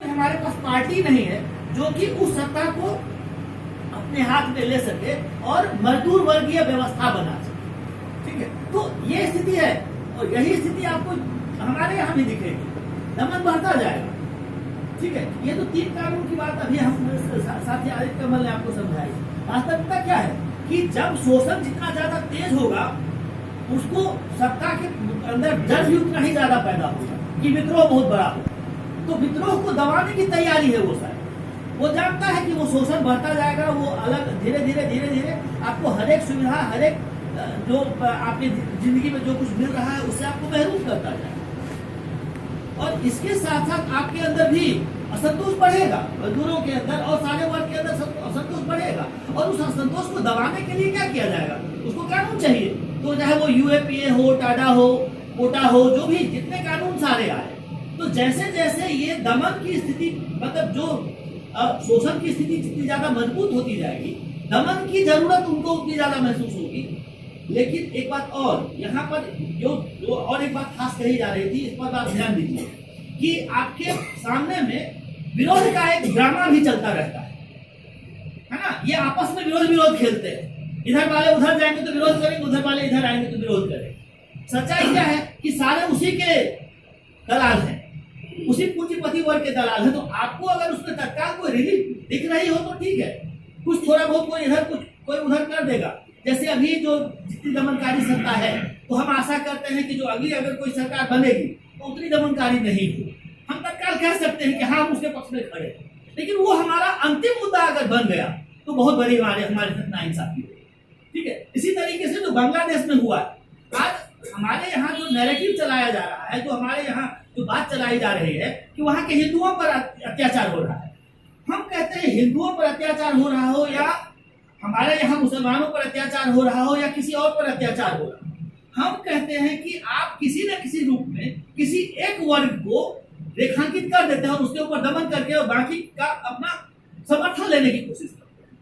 हमारे पास पार्टी नहीं है जो कि उस सत्ता को अपने हाथ में ले सके और मजदूर वर्गीय व्यवस्था बना सके। ठीक है, तो ये स्थिति है और यही स्थिति आपको हमारे यहाँ भी दिखेगी। दमन बढ़ता जाएगा। ठीक है, ये तो 3 कानून की बात अभी हम साथी आदित्य कमल ने आपको समझाई। वास्तविकता क्या है कि जब शोषण जितना ज्यादा तेज होगा उसको सत्ता के अंदर डर भी उतना ही ज्यादा पैदा होगा कि विद्रोह बहुत बड़ा हो। तो विद्रोह को दबाने की तैयारी है वो शायद। वो जानता है कि वो शोषण बढ़ता जाएगा, वो अलग धीरे धीरे आपको हर एक सुविधा, हर एक जो आपकी जिंदगी में जो कुछ मिल रहा है उससे आपको महरूम करता जाएगा। और इसके साथ साथ आपके अंदर भी असंतोष बढ़ेगा, मजदूरों के अंदर और सारे वर्ग के अंदर असंतोष बढ़ेगा। और उस असंतोष को दबाने के लिए क्या किया जाएगा? उसको कानून चाहिए। तो चाहे वो यूएपीए हो, टाडा हो, कोटा हो, जो भी जितने कानून सारे आए, तो जैसे जैसे ये दमन की स्थिति, मतलब जो शोषण की स्थिति जितनी ज्यादा मजबूत होती जाएगी, दमन की जरूरत उनको उतनी ज्यादा महसूस होगी। लेकिन एक बात और यहाँ पर जो और एक बात खास कही जा रही थी, इस पर आप ध्यान दीजिए कि आपके सामने में विरोध का एक ड्रामा भी चलता रहता है ना। ये आपस में विरोध खेलते हैं। इधर वाले उधर जाएंगे तो विरोध करेंगे, उधर वाले इधर आएंगे तो विरोध करेंगे। सच्चाई क्या है कि सारे उसी के दलाल हैं, उसी पूंजीपति वर्ग के दलाल हैं। तो आपको अगर उसमें तत्काल कोई रिलीफ दिख रही हो तो ठीक है, कुछ थोड़ा बहुत कोई इधर कुछ कोई उधर कर देगा। जैसे अभी जो जितनी दमनकारी सत्ता है, तो हम आशा करते हैं कि जो अगली अगर कोई सरकार बनेगी तो उतनी दमनकारी नहीं हो। हम तत्काल कह सकते हैं कि हाँ हम उसके पक्ष में खड़े हैं। लेकिन वो हमारा अंतिम मुद्दा अगर बन गया तो बहुत बड़ी हमारे साथ नाइंसाफी होगी। ठीक है, इसी तरीके से जो बांग्लादेश में हुआ, आज हमारे यहाँ जो नैरेटिव चलाया जा रहा है, जो हमारे यहाँ जो बात चलाई जा रही है कि वहाँ के हिंदुओं पर अत्याचार हो रहा है। हम कहते हैं हिंदुओं पर अत्याचार हो रहा हो या हमारे यहाँ मुसलमानों पर अत्याचार हो रहा हो या किसी और पर अत्याचार हो रहा हो, हम कहते हैं कि आप किसी न किसी रूप में किसी एक वर्ग को रेखांकित कर देते हैं और उसके ऊपर दमन करके और बाकी का अपना समर्थन लेने की कोशिश करते हैं,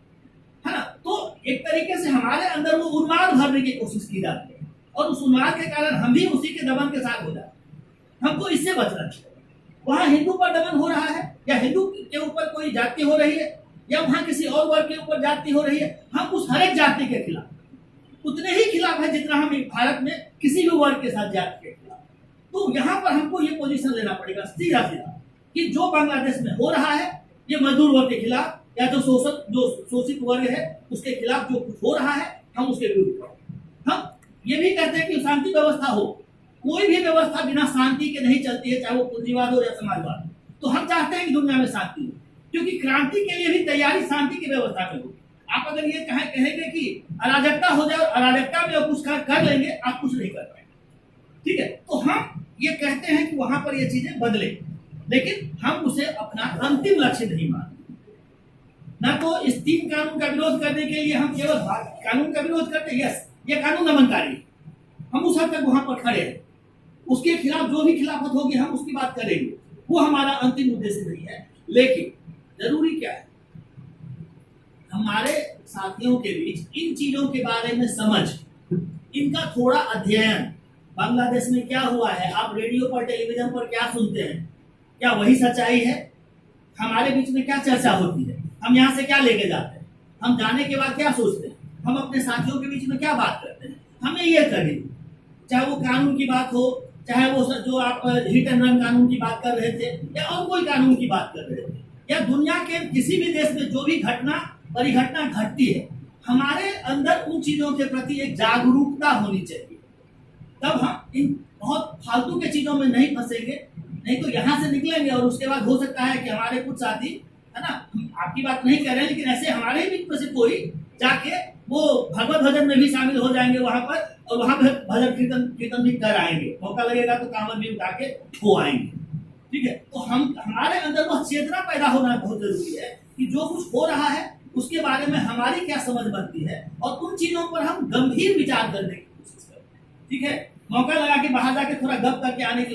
है ना। तो एक तरीके से हमारे अंदर वो उन्माद भरने की कोशिश की जाती है और उस उन्माद के कारण हम भी उसी के दमन के साथ हो जाते हैं। हमको इससे बचना चाहिए। वहां हिंदू पर दमन हो रहा है या हिंदू के ऊपर कोई जाति हो रही है या वहां किसी और वर्ग के ऊपर जाति हो रही है, हम उस हर एक जाति के खिलाफ उतने ही खिलाफ है जितना हम भारत में किसी भी वर्ग के साथ जाति के खिलाफ। तो यहाँ पर हमको ये पोजीशन लेना पड़ेगा सीधा कि जो बांग्लादेश में हो रहा है ये मजदूर वर्ग के खिलाफ या जो शोषित वर्ग है उसके खिलाफ जो कुछ हो रहा है हम उसके विरुद्ध। हम ये भी कहते हैं कि शांति व्यवस्था हो। कोई भी व्यवस्था बिना शांति के नहीं चलती है, चाहे वो पूंजीवाद हो या समाजवाद। तो हम चाहते हैं कि दुनिया में शांति हो, क्योंकि क्रांति के लिए भी तैयारी शांति की व्यवस्था में हो। आप अगर ये कहेंगे कि अराजकता हो जाए और अराजकता में कुछ कर लेंगे, आप कुछ नहीं कर पाएंगे। ठीक है, तो हम ये कहते हैं कि वहां पर ये चीजें बदले, लेकिन हम उसे अपना अंतिम लक्ष्य नहीं मानते। ना तो इस 3 कानून का विरोध करने के लिए हम केवल कानून का विरोध करते हैं, यस ये कानून दमनकारी, हम उस हद तक वहां पर खड़े हैं। उसके खिलाफ जो भी खिलाफत होगी हम उसकी बात करेंगे, वो हमारा अंतिम उद्देश्य नहीं है। लेकिन जरूरी क्या है, हमारे साथियों के बीच इन चीजों के बारे में समझ, इनका थोड़ा अध्ययन। बांग्लादेश में क्या हुआ है, आप रेडियो पर टेलीविजन पर क्या सुनते हैं, क्या वही सच्चाई है? हमारे बीच में क्या चर्चा होती है, हम यहाँ से क्या लेके जाते हैं, हम जाने के बाद क्या सोचते हैं, हम अपने साथियों के बीच में क्या बात करते हैं, हमें ये करेंगे। चाहे वो कानून की बात हो, चाहे वो जो आप हिट एंड रन कानून की बात कर रहे थे या और कोई कानून की बात कर रहे थे, या दुनिया के किसी भी देश में जो भी परिघटना घटती है, हमारे अंदर उन चीजों के प्रति एक जागरूकता होनी चाहिए। तब हम इन बहुत फालतू के चीजों में नहीं फंसेंगे। नहीं तो यहाँ से निकलेंगे और उसके बाद हो सकता है कि हमारे कुछ साथी, है ना, आपकी बात नहीं कर रहे हैं, लेकिन ऐसे हमारे ही बीच में से कोई जाके वो भगवत भजन में भी शामिल हो जाएंगे वहां पर, और वहां पर भजन कीर्तन भी कर आएंगे। मौका लगेगा तो कांवर भी उठा के हो आएंगे। ठीक है, तो हमारे अंदर वह चेतना पैदा होना बहुत जरूरी है कि जो कुछ हो रहा है उसके बारे में हमारी क्या समझ बनती है और उन चीजों पर हम गंभीर विचार करने की कोशिश करते हैं। ठीक है, मौका लगा के बाहर जाके थोड़ा गप करके आने की